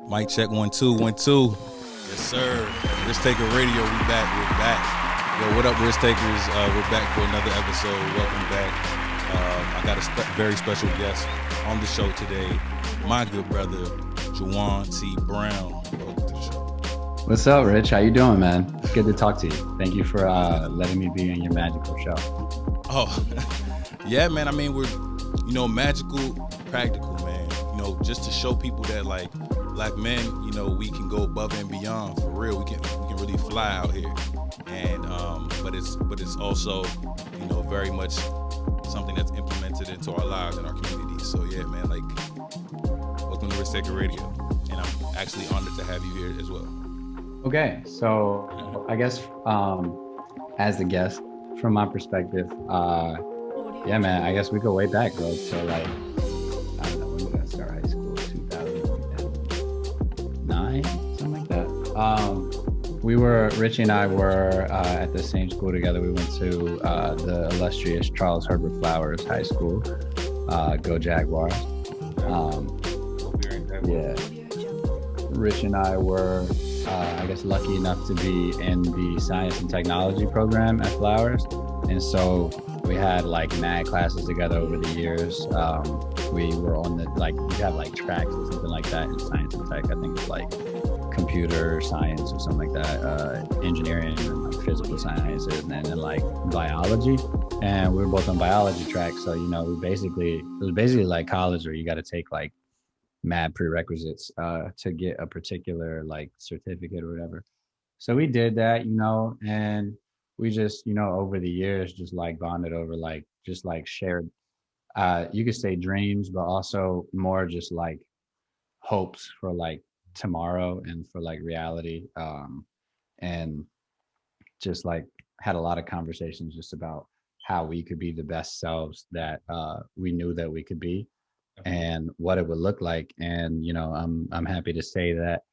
Mic check 1 2 1 2. Yes, sir. Risktaker Radio, we back. We're back. Yo, what up, Risk Takers? We're back for another episode. Welcome back. I got a very special guest on the show today. My good brother, Jawaun T. Brown. Welcome to the show. What's up, Rich? How you doing, man? It's good to talk to you. Thank you for letting me be in your magical show. Oh, yeah, man. I mean, we're, magical, practical, man. Just to show people that, like, black men, we can go above and beyond for real. We can really fly out here, and but it's also, very much something that's implemented into our lives and our community. So yeah, man, like, welcome to Risktaker Radio, and I'm actually honored to have you here as well. Okay, so I guess as a guest, from my perspective, yeah, man, I guess we go way back, bro. So like, I don't know, when did I start high school? 2009, something like that. Richie and I were at the same school together. We went to the illustrious Charles Herbert Flowers High School. Go Jaguars. Yeah. Rich and I were, I guess, lucky enough to be in the science and technology program at Flowers. And so we had like mad classes together over the years. We were on the, we have like tracks or something like that in science and tech. I think it's like computer science or something like that, engineering and like physical sciences, and then like biology. And we were both on biology tracks. So, it was basically like college where you got to take like mad prerequisites to get a particular like certificate or whatever. So we did that, and we just, over the years, just like bonded over like, just like shared, you could say dreams, but also more just like hopes for like tomorrow and for like reality. And just like had a lot of conversations just about how we could be the best selves that we knew that we could be, and what it would look like. And I'm happy to say that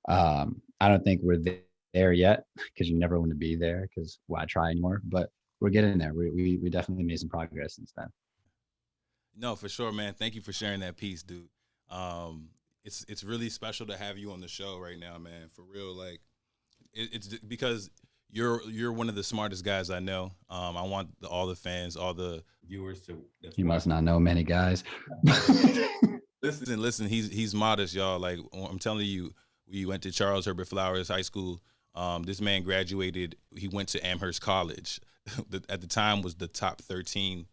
I don't think we're there yet, because you never want to be there, because why try anymore? But we're getting there. We definitely made some progress since then. No, for sure, man. Thank you for sharing that piece, dude. It's really special to have you on the show right now, man. For real, like it's because you're one of the smartest guys I know. I want all the fans, all the viewers to. You must not know many guys. Listen. He's modest, y'all. Like, I'm telling you, we went to Charles Herbert Flowers High School. This man graduated. He went to Amherst College. At the time, was the top 13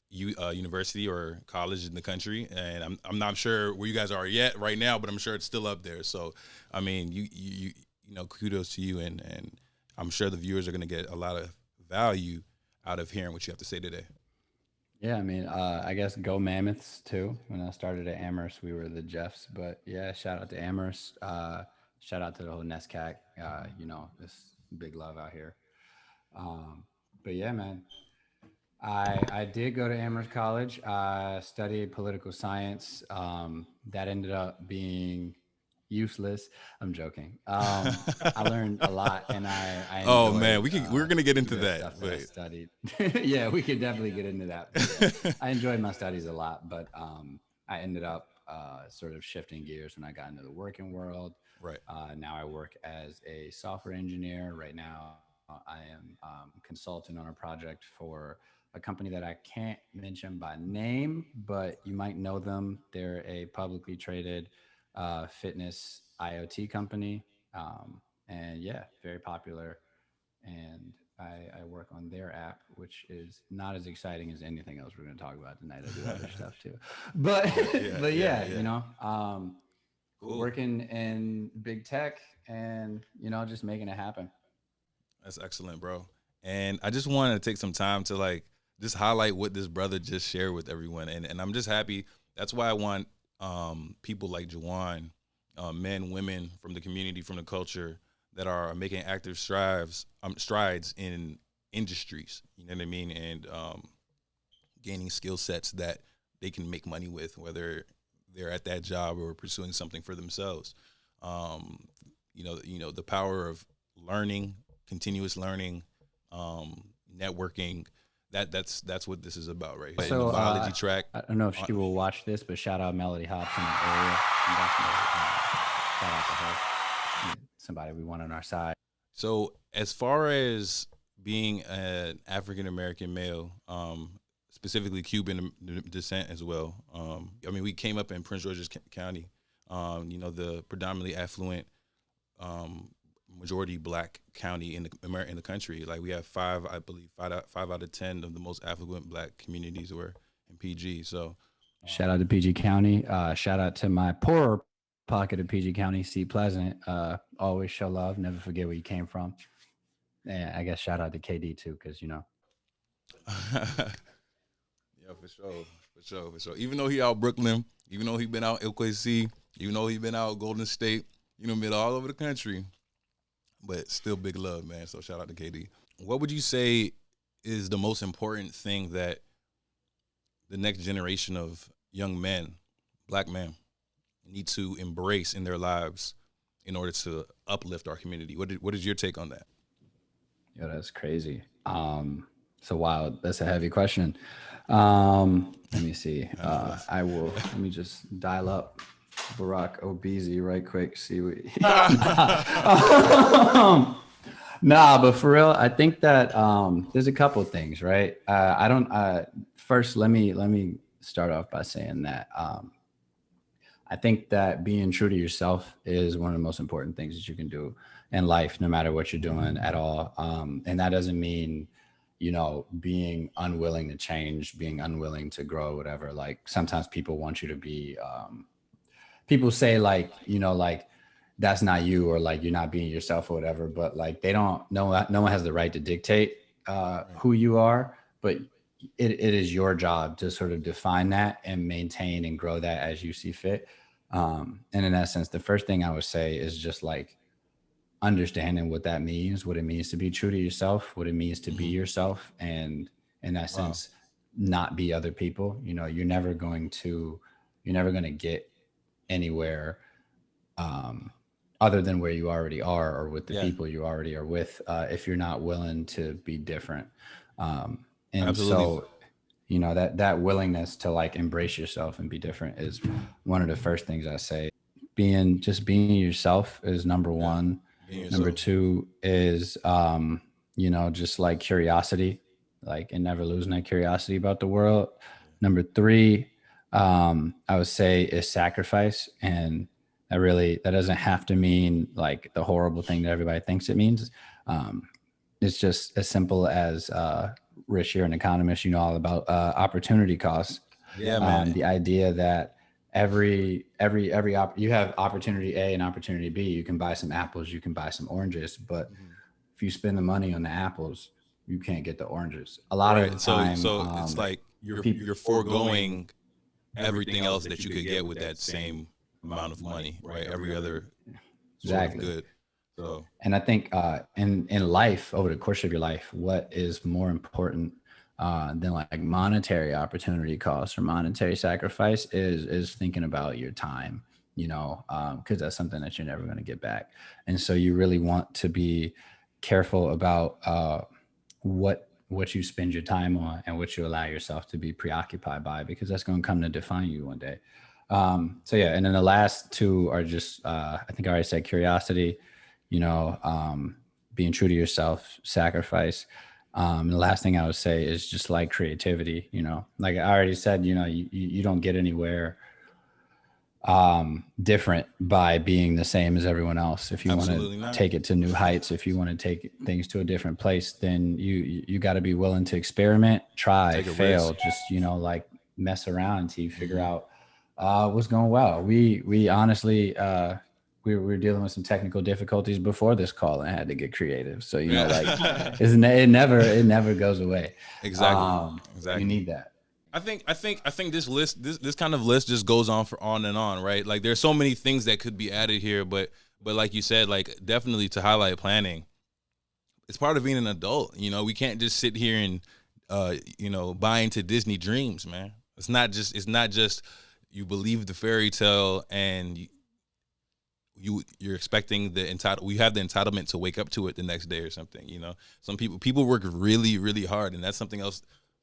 university or college in the country, and I'm not sure where you guys are yet right now, but I'm sure it's still up there. So, I mean, you kudos to you, and I'm sure the viewers are going to get a lot of value out of hearing what you have to say today. Yeah, I mean, I guess go Mammoths too. When I started at Amherst, we were the Jeffs, but yeah, shout out to Amherst. Shout out to the whole NESCAC. This big love out here. But yeah, man, I did go to Amherst College. I studied political science. That ended up being useless. I'm joking. I learned a lot, and I oh enjoyed, man, we're gonna get into that. Stuff that I studied. Yeah, we could definitely get into that. Yeah, I enjoyed my studies a lot, but I ended up sort of shifting gears when I got into the working world. Right. Now I work as a software engineer. Right now, I am consulting on a project for a company that I can't mention by name, but you might know them. They're a publicly traded fitness IoT company, and yeah, very popular. And I work on their app, which is not as exciting as anything else we're going to talk about tonight. I do other stuff too, but cool. Working in big tech, and just making it happen. That's excellent, bro. And I just wanted to take some time to like just highlight what this brother just shared with everyone, and I'm just happy. That's why I want people like Jawaun, men, women from the community, from the culture, that are making active strides in industries, you know what I mean, and gaining skill sets that they can make money with, whether they're at that job or pursuing something for themselves. The power of learning, continuous learning, networking. That's what this is about, right? So the biology track. I don't know if she will watch this, but shout out Melody Hobbs in the area. shout out to her, somebody we want on our side. So as far as being an African American male, specifically Cuban descent as well, I mean, we came up in Prince George's County, the predominantly affluent, majority black county in the country. Like we have five out of 10 of the most affluent black communities were in PG. So shout out to PG County. Shout out to my poorer pocket of PG County, Seat Pleasant. Always show love, never forget where you came from. And I guess shout out to KD too, because Yeah, for sure. Even though he out Brooklyn, even though he been out LKC, even though he been out Golden State, been all over the country, but still big love, man. So shout out to KD. What would you say is the most important thing that the next generation of young men, black men, need to embrace in their lives in order to uplift our community? What is your take on that? Yo, that's crazy. So wow, that's a heavy question. Let me see. Let me just dial up Barack Obese right quick. See what. Nah, but for real, I think that there's a couple of things, right? First, let me start off by saying that I think that being true to yourself is one of the most important things that you can do in life, no matter what you're doing at all. And that doesn't mean, being unwilling to change, being unwilling to grow, whatever. Like sometimes people want you to be, people say like, that's not you, or like you're not being yourself or whatever, but like no one has the right to dictate who you are, but it is your job to sort of define that and maintain and grow that as you see fit. And in that sense, the first thing I would say is just like understanding what that means, what it means to be true to yourself, what it means to be yourself. And in that sense, not be other people. You're never going to get anywhere other than where you already are, or with the people you already are with, if you're not willing to be different. And Absolutely. So, that willingness to like embrace yourself and be different is one of the first things I say. Being yourself is number one. Number two is, just like curiosity, like, and never losing that curiosity about the world. Number three, I would say is sacrifice. And that doesn't have to mean like the horrible thing that everybody thinks it means. It's just as simple as, Rich, you're an economist, you know all about opportunity costs. Yeah, man. The idea that you have opportunity A and opportunity B. You can buy some apples, you can buy some oranges, but if you spend the money on the apples, you can't get the oranges. A lot of the time, so it's like you're foregoing everything else that you could get with that same amount of money, right? Every other exactly good. So, and I think in life, over the course of your life, what is more important than like monetary opportunity costs or monetary sacrifice is thinking about your time, because that's something that you're never going to get back. And so you really want to be careful about what you spend your time on and what you allow yourself to be preoccupied by, because that's going to come to define you one day. So yeah, and then the last two are just I think I already said curiosity, being true to yourself, sacrifice. And the last thing I would say is just like creativity, like I already said, you don't get anywhere different by being the same as everyone else. If you want to take it to new heights, if you want to take things to a different place, then you got to be willing to experiment, try, fail, risk. Just, like mess around until you figure out what's going well. We honestly, we were dealing with some technical difficulties before this call and had to get creative. So, like it never goes away. Exactly. You need that. I think this list, this kind of list just goes on for on and on, right? Like there's so many things that could be added here, but like you said, like definitely to highlight planning. It's part of being an adult. We can't just sit here and buy into Disney dreams, man. It's not just you believe the fairy tale and you're expecting we have the entitlement to wake up to it the next day or something. Some people work really, really hard, and that's something else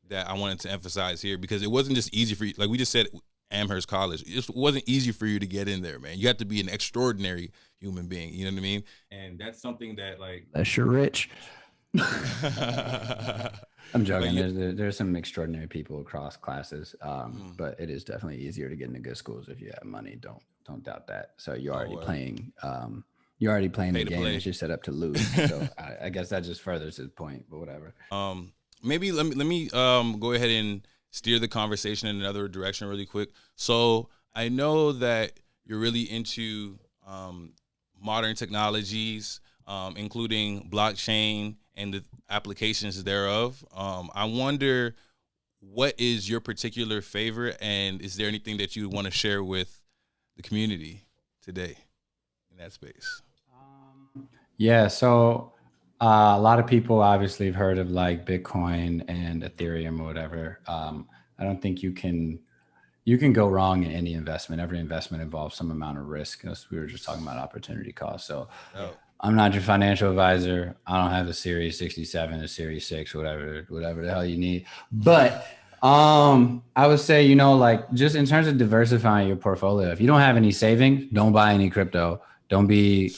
that I wanted to emphasize here, because it wasn't just easy for you. Like we just said, Amherst College. It wasn't easy for you to get in there, man. You have to be an extraordinary human being. You know what I mean? And that's something that like Unless you're rich. I'm joking. Like, There's some extraordinary people across classes, but it is definitely easier to get into good schools if you have money. Don't doubt that. So you're already playing. You're already playing the game that you're set up to lose. So I guess that just furthers his point. But whatever. Maybe let me go ahead and steer the conversation in another direction really quick. So I know that you're really into modern technologies, including blockchain and the applications thereof. I wonder, what is your particular favorite, and is there anything that you want to share with the community today in that space? Yeah, so a lot of people obviously have heard of like Bitcoin and Ethereum or whatever. I don't think you can go wrong in any investment. Every investment involves some amount of risk. As we were just talking about opportunity cost. So I'm not your financial advisor. I don't have a Series 67, a Series 6, whatever the hell you need. But I would say, you know, like just in terms of diversifying your portfolio, if you don't have any savings, don't buy any crypto. Don't be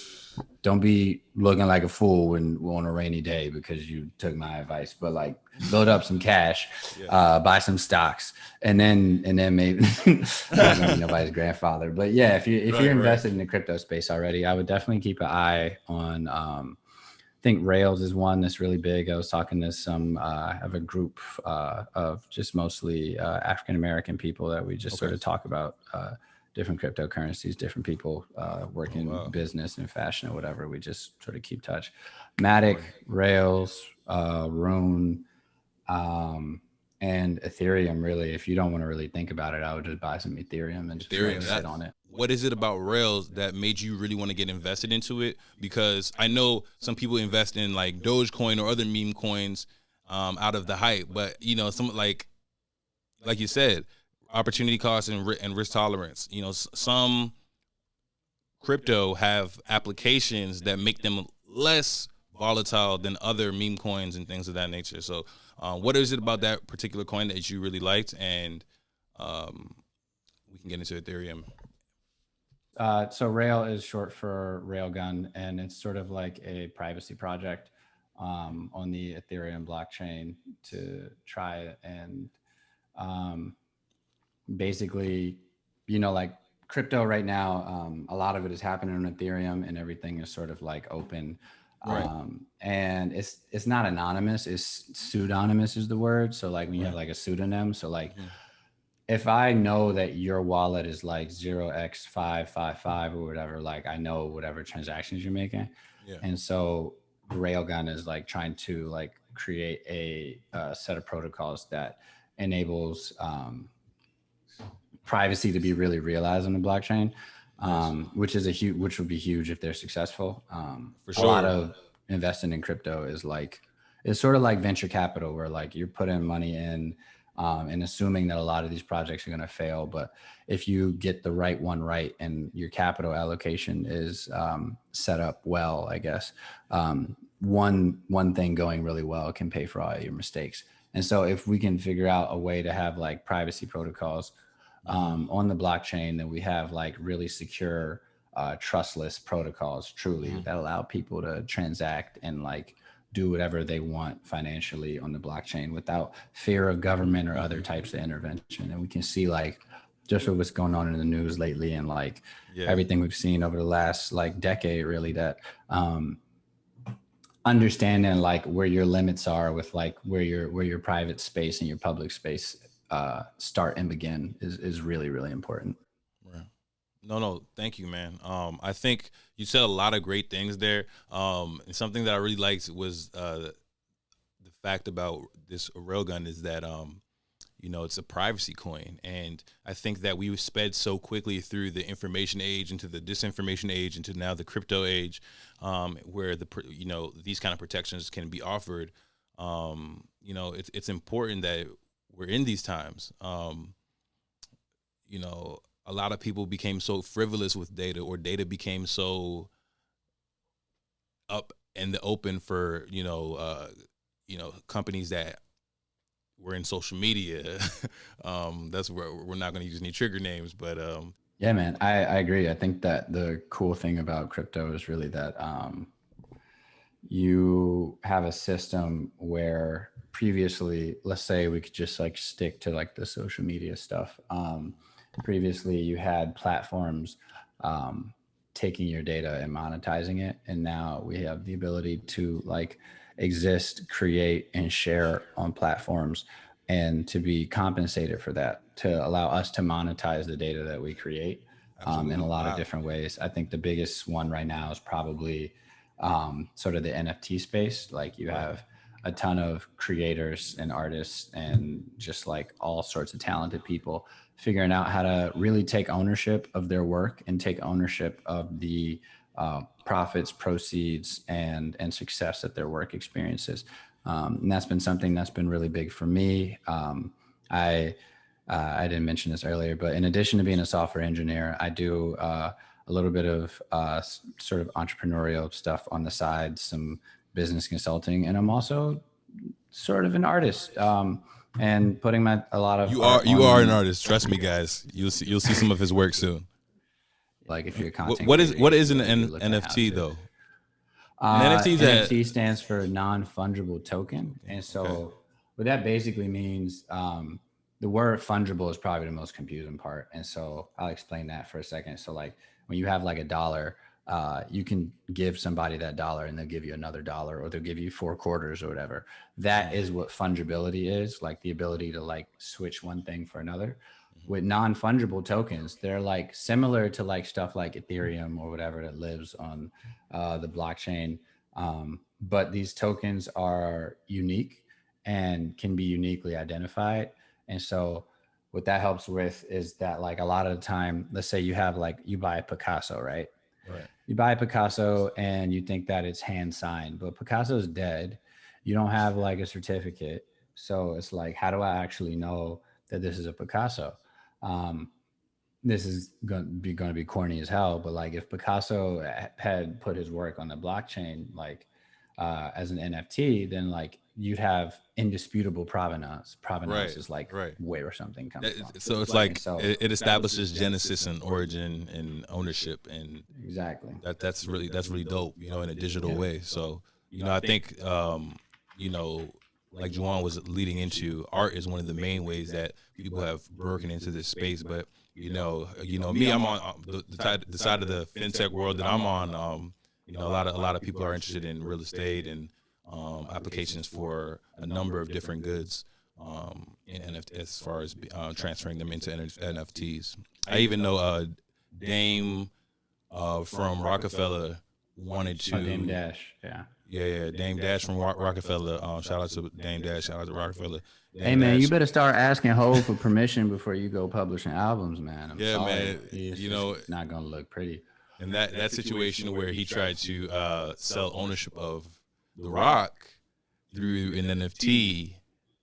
looking like a fool when on a rainy day because you took my advice. But like, build up some cash, buy some stocks, and then maybe I don't know nobody's grandfather. But yeah, if you're invested in the crypto space already, I would definitely keep an eye on. I think Rails is one that's really big. I was talking to some of a group of just mostly African American people that we just sort of talk about different cryptocurrencies, different people working business and fashion or whatever. We just sort of keep touch. Matic, Rails, Rune, and Ethereum. Really, if you don't want to really think about it, I would just buy some Ethereum and just sit on it. What is it about Rails that made you really want to get invested into it? Because I know some people invest in like Dogecoin or other meme coins out of the hype, but you know, some like you said, opportunity cost and risk tolerance. You know, some crypto have applications that make them less volatile than other meme coins and things of that nature. So what is it about that particular coin that you really liked? And we can get into Ethereum. So Rail is short for Railgun, and it's sort of like a privacy project on the Ethereum blockchain to try and basically, you know, like crypto right now, a lot of it is happening on Ethereum and everything is sort of like open. And it's not anonymous, it's pseudonymous is the word. So like when you have like a pseudonym, so like if I know that your wallet is like 0x555 or whatever, like I know whatever transactions you're making. And so Railgun is like trying to like create a set of protocols that enables privacy to be really realized on the blockchain, which would be huge if they're successful. For sure. A lot of investing in crypto is like, it's sort of like venture capital where like you're putting money in and assuming that a lot of these projects are going to fail. But if you get the right one right and your capital allocation is set up well, I guess, one thing going really well can pay for all your mistakes. And so if we can figure out a way to have like privacy protocols on the blockchain, then we have like really secure, trustless protocols truly that allow people to transact and like do whatever they want financially on the blockchain without fear of government or other types of intervention. And we can see like just what's going on in the news lately and like everything we've seen over the last like decade, really, that understanding like where your limits are with like where your private space and your public space start and begin is really, really important. Right. No, thank you, man. I think you said a lot of great things there. And something that I really liked was the fact about this railgun is that you know, it's a privacy coin, and I think that we sped so quickly through the information age into the disinformation age into now the crypto age, where you know, these kind of protections can be offered. You know, it's important that we're in these times. You know, a lot of people became so frivolous with data, or data became so up in the open for, you know, companies that we're in social media. That's where we're not going to use any trigger names, but yeah, man, I agree. I think that the cool thing about crypto is really that you have a system where previously, let's say we could just like stick to like the social media stuff. Previously, you had platforms taking your data and monetizing it, and now we have the ability to like exist, create, and share on platforms, and to be compensated for that, to allow us to monetize the data that we create in a lot of different ways. I think the biggest one right now is probably sort of the NFT space. Like you have a ton of creators and artists and just like all sorts of talented people figuring out how to really take ownership of their work and take ownership of the profits, proceeds, and success that their work experiences. And that's been something that's been really big for me. I didn't mention this earlier, but in addition to being a software engineer, I do a little bit of sort of entrepreneurial stuff on the side, some business consulting, and I'm also sort of an artist. And putting a lot of you are an artist. Trust me, guys. You'll see some of his work soon. Like if you're a content what creator, is an NFT though? NFT stands for non-fungible token, and so what that basically means, the word fungible is probably the most confusing part, and so I'll explain that for a second. So like when you have like a dollar, you can give somebody that dollar and they'll give you another dollar, or they'll give you 4 quarters or whatever. That is what fungibility is, like the ability to like switch one thing for another. With non-fungible tokens, they're like similar to like stuff like Ethereum or whatever that lives on the blockchain. But these tokens are unique and can be uniquely identified. And so what that helps with is that like a lot of the time, let's say you have like, you buy a Picasso, right? Right. You buy a Picasso and you think that it's hand signed, but Picasso's dead. You don't have like a certificate. So it's like, how do I actually know that this is a Picasso? This is going to be corny as hell, but like if Picasso had put his work on the blockchain, like as an NFT, then like you'd have indisputable provenance. Provenance is like where something comes from. So it's like it establishes genesis and origin and ownership, and exactly that's really dope, you know, in a digital way. So you know, I think you know, like Jawaun was leading into, art is one of the main ways that people have broken into this space. But you know me, I'm on the side of the fintech world that I'm on. You know, a lot of people are interested in real estate and applications for a number of different goods in NFT, as far as transferring them into NFTs. I even know Dame from Rockefeller wanted to. Dame Dash, yeah. Yeah, Dame Dash from Rockefeller. Shout out to Dame Dash. Shout out to Rockefeller. Hey man, you better start asking Hov for permission before you go publishing albums, man. I'm sorry. Man. You know, it's not gonna look pretty. And that situation where he tried to sell ownership of The Rock through an NFT,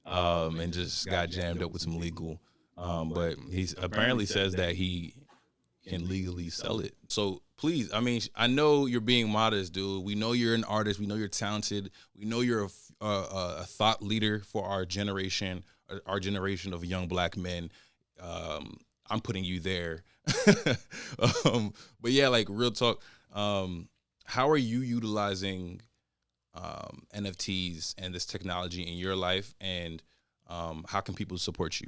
and just got jammed up with some legal. But he apparently says that he can legally sell it. So please, I mean, I know you're being modest, dude. We know you're an artist. We know you're talented. We know you're a thought leader for our generation of young black men. I'm putting you there. But yeah, like real talk. How are you utilizing NFTs and this technology in your life, and how can people support you?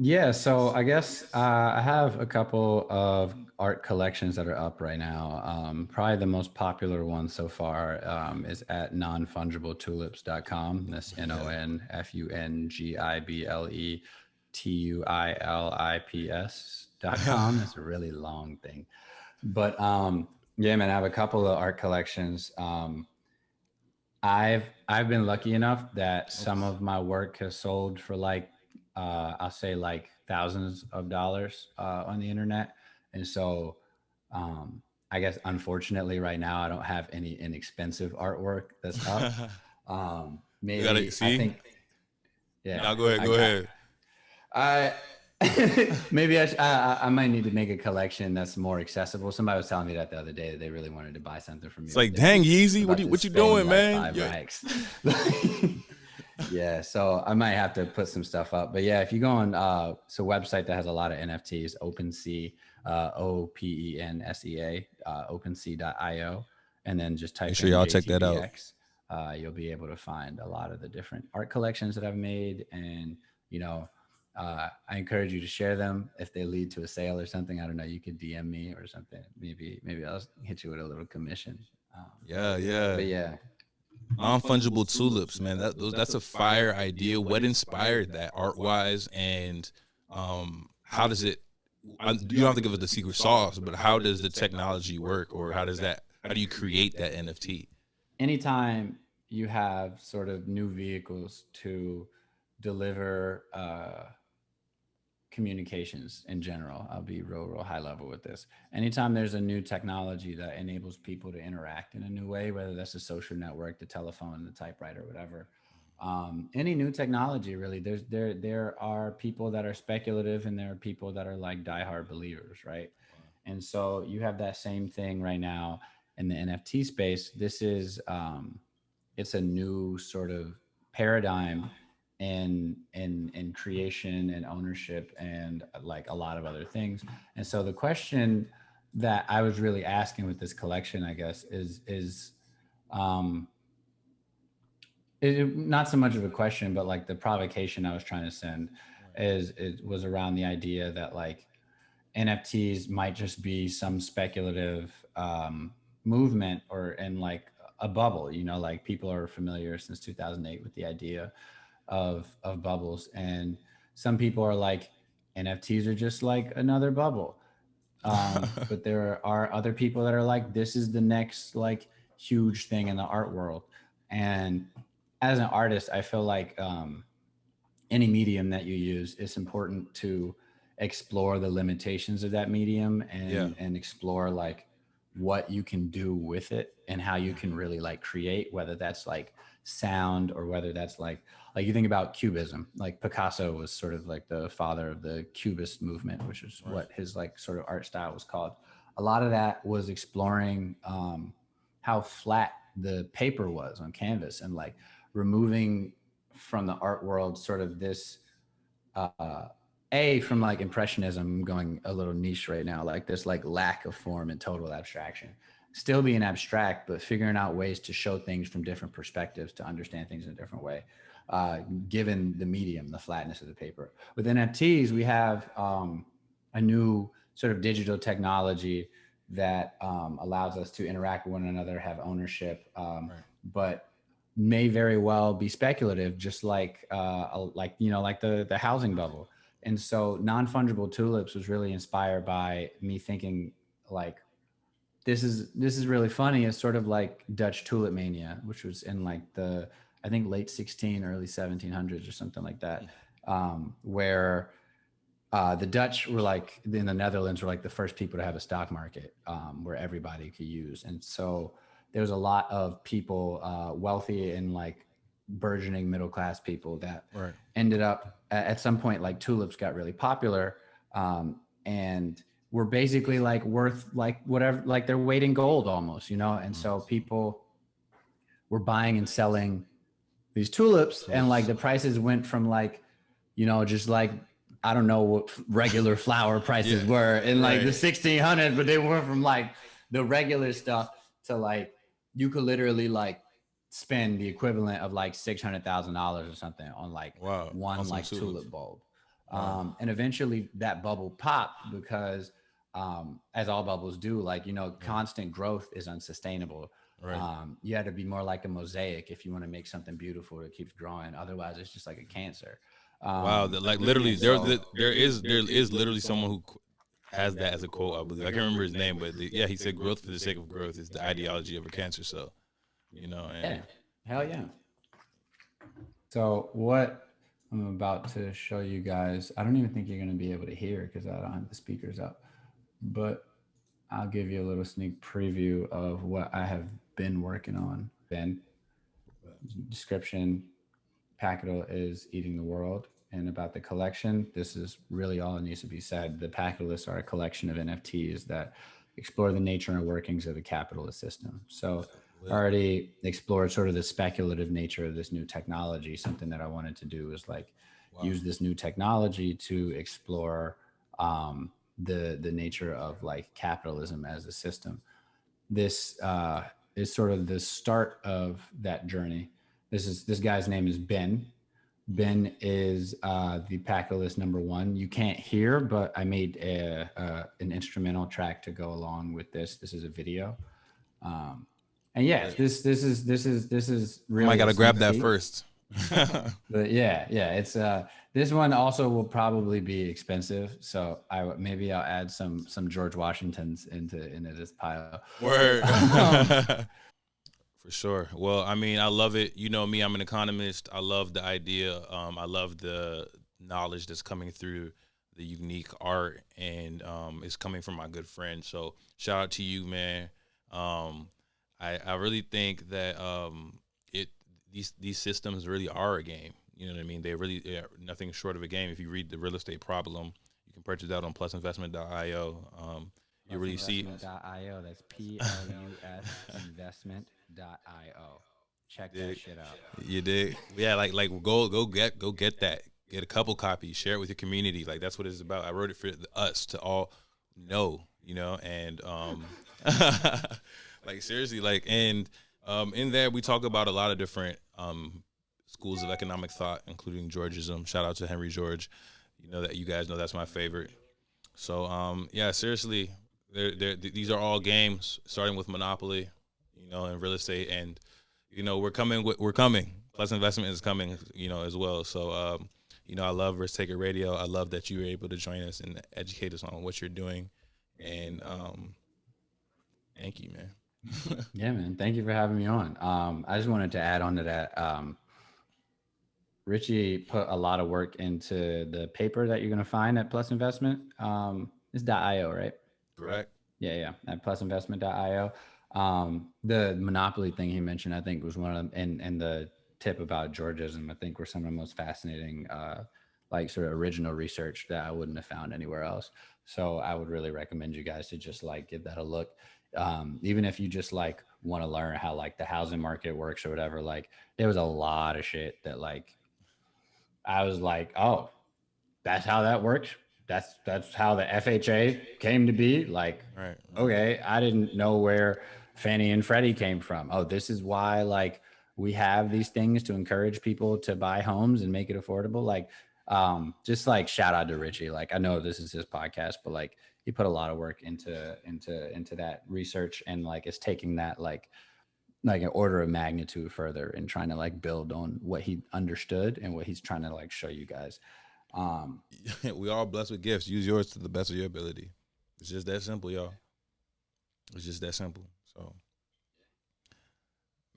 Yeah, so I guess I have a couple of art collections that are up right now. Probably the most popular one so far is at nonfungibletulips.com. That's nonfungibletulips.com. It's a really long thing. But yeah, man, I have a couple of art collections. I've been lucky enough that some of my work has sold for like I'll say like thousands of dollars on the internet. And so I guess unfortunately right now I don't have any inexpensive artwork that's up. Maybe I think, yeah. No, go ahead. Maybe I might need to make a collection that's more accessible. Somebody was telling me that the other day that they really wanted to buy something from me. It's like, dang, Yeezy, what you doing, man? Yeah, so I might have to put some stuff up, but yeah, if you go on, it's a website that has a lot of NFTs, OpenSea, OPENSEA, OpenSea.io, and then just Make type sure in y'all check that out. JTBX. You'll be able to find a lot of the different art collections that I've made, and you know, I encourage you to share them if they lead to a sale or something. I don't know, you could DM me or something. Maybe I'll hit you with a little commission. Yeah, yeah. But yeah, Non-fungible tulips, man. That's a fire idea. What inspired that art wise, and how does it? You don't have to give it the secret sauce, but how does the technology work, or how do you create that NFT? anytime you have sort of new vehicles to deliver communications in general, I'll be real high level with this. Anytime there's a new technology that enables people to interact in a new way, whether that's a social network, the telephone, the typewriter, whatever, any new technology really, there are people that are speculative and there are people that are like diehard believers, right? And so you have that same thing right now in the NFT space. This is it's a new sort of paradigm in creation and ownership and like a lot of other things. And so the question that I was really asking with this collection, I guess, is um, not so much of a question, but like the provocation I was trying to send is it was around the idea that like NFTs might just be some speculative movement or in like a bubble. You know, like people are familiar since 2008 with the idea of bubbles, and some people are like NFTs are just like another bubble. But there are other people that are like this is the next like huge thing in the art world. And as an artist, I feel like any medium that you use, it's important to explore the limitations of that medium Yeah. and explore like what you can do with it and how you can really like create, whether that's like sound or whether that's like you think about cubism. Like Picasso was sort of like the father of the cubist movement, which is Right. what his like sort of art style was called. A lot of that was exploring how flat the paper was on canvas and like removing from the art world sort of this from like impressionism, going a little niche right now, like this like lack of form and total abstraction, still being abstract but figuring out ways to show things from different perspectives to understand things in a different way, given the medium, the flatness of the paper. With NFTs we have a new sort of digital technology that allows us to interact with one another, have ownership, Right. but may very well be speculative, just like you know, like the housing bubble. And so non-fungible tulips was really inspired by me thinking like this is really funny. It's sort of like Dutch tulip mania, which was in like the I think late 16 early 1700s or something like that, where the Dutch were like in the Netherlands were like the first people to have a stock market where everybody could use. And so there was a lot of people, wealthy and like burgeoning middle class people that Right. ended up at some point like tulips got really popular, and were basically like worth like whatever, like their weight in gold almost, you know. And so people were buying and selling these tulips, and like Tulips. the prices went from like, you know, just like I don't know what regular flower prices Yeah. were in like the Right. 1600s, but they were from like the regular stuff to like you could literally like spend the equivalent of like $600,000 or something on like Wow. On one some like tulips. tulip bulb. Wow. And eventually that bubble popped because, as all bubbles do, like, you know, Yeah. constant growth is unsustainable. Right. You had to be more like a mosaic if you want to make something beautiful that keeps growing. Otherwise, it's just like a cancer. Wow. Like literally, And so, there is literally someone who has that as a quote. I believe I can't remember his name, but yeah, he said growth for the sake of growth is the ideology of a cancer cell. You know, yeah, and hell yeah. So what I'm about to show you guys, I don't even think you're going to be able to hear because I don't have the speakers up, but I'll give you a little sneak preview of what I have been working on. Then description, Pacatal is eating the world. And about the collection, this is really all that needs to be said. The Pacitalists are a collection of NFTs that explore the nature and workings of the capitalist system. So already explored sort of the speculative nature of this new technology. Something that I wanted to do was like use this new technology to explore the nature of like capitalism as a system. This is sort of the start of that journey. This guy's name is Ben. Ben is the PACitalists #1. You can't hear, but I made an instrumental track to go along with this. This is a video. And yeah, this is really. I gotta grab that first. But yeah, it's this one also will probably be expensive, so maybe I'll add some George Washingtons into this pile. Word. For sure. Well, I mean, I love it. You know me, I'm an economist. I love the idea. I love the knowledge that's coming through the unique art, and it's coming from my good friend. So shout out to you, man. I really think that these systems really are a game. You know what I mean? They really are nothing short of a game. If you read The Real Estate Problem, you can purchase that on plusinvestment.io. You really see .io. That's PLUS investment.io. Check that shit out. You did. Yeah, like go get that. Get a couple copies. Share it with your community. Like that's what it's about. I wrote it for us to all know. You know, and like seriously, like and in there we talk about a lot of different schools of economic thought, including Georgism. Shout out to Henry George. You know that you guys know that's my favorite. So yeah, seriously. These are all games, starting with Monopoly, you know, and real estate, and you know we're coming. Plus Investment is coming, you know, as well. So you know, I love Risktaker Radio. I love that you were able to join us and educate us on what you're doing, and thank you, man. Yeah, man. Thank you for having me on. I just wanted to add on to that. Richie put a lot of work into the paper that you're going to find at Plus Investment. It's .io, right? Correct. Yeah. At plusinvestment.io. The Monopoly thing he mentioned, I think, was one of them, and the tip about Georgism, I think, were some of the most fascinating, like sort of original research that I wouldn't have found anywhere else. So I would really recommend you guys to just like give that a look. Even if you just like want to learn how like the housing market works or whatever, like there was a lot of shit that like I was like, oh, that's how that works. That's how the FHA came to be. Like, right. Okay, I didn't know where Fannie and Freddie came from. Oh, this is why like we have these things to encourage people to buy homes and make it affordable. Like, just like shout out to Richie. Like, I know this is his podcast, but like he put a lot of work into that research, and like it's taking that like an order of magnitude further and trying to like build on what he understood and what he's trying to like show you guys. We all blessed with gifts. Use yours to the best of your ability. It's just that simple, y'all. It's just that simple. So,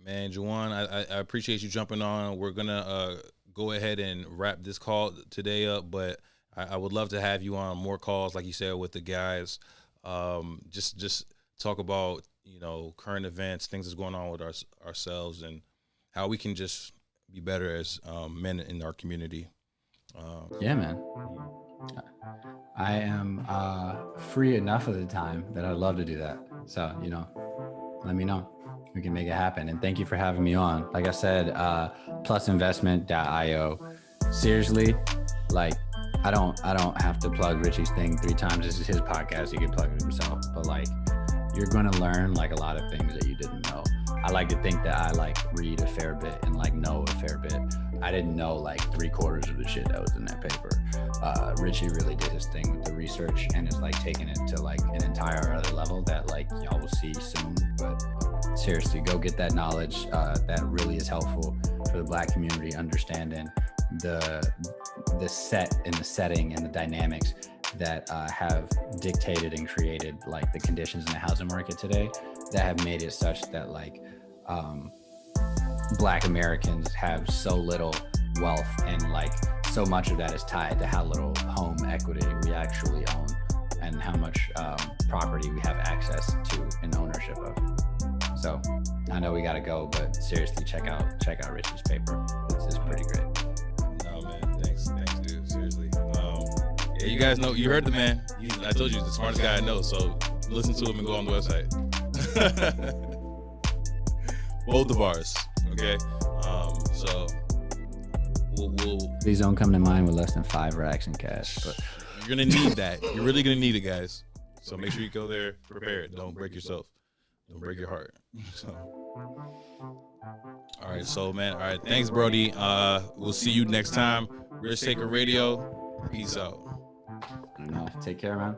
man, Jawaun, I appreciate you jumping on. We're gonna go ahead and wrap this call today up, but I would love to have you on more calls, like you said, with the guys. Just talk about, you know, current events, things that's going on with ourselves, and how we can just be better as men in our community. Yeah, man. I am free enough of the time that I'd love to do that. So, you know, let me know. We can make it happen. And thank you for having me on. Like I said, plusinvestment.io. Seriously, like I don't have to plug Richie's thing 3 times. This is his podcast. He can plug it himself. But like, you're going to learn like a lot of things that you didn't know. I like to think that I like read a fair bit and like know a fair bit. I didn't know like 3/4 of the shit that was in that paper. Richie really did his thing with the research and is like taking it to like an entire other level that like y'all will see soon. But seriously, go get that knowledge. That really is helpful for the Black community understanding the set and the setting and the dynamics that have dictated and created like the conditions in the housing market today that have made it such that like Black Americans have so little wealth, and like so much of that is tied to how little home equity we actually own and how much property we have access to and ownership of. So I know we gotta go, but seriously, check out Richie's paper. It's pretty great. No, man, thanks, dude. Seriously. Yeah, you guys know, you heard the man. I told you he's the smartest guy I know. So listen to him and go on the website. both of ours. Okay, so we'll Please don't come to mind with less than 5 racks in cash. But you're gonna need that. You're really gonna need it, guys. So make sure you go there prepared. Don't break yourself. Don't break your heart. So, all right, so man, all right, thanks, Brody. We'll see you next time. Risktaker Radio. Peace out. take care, man.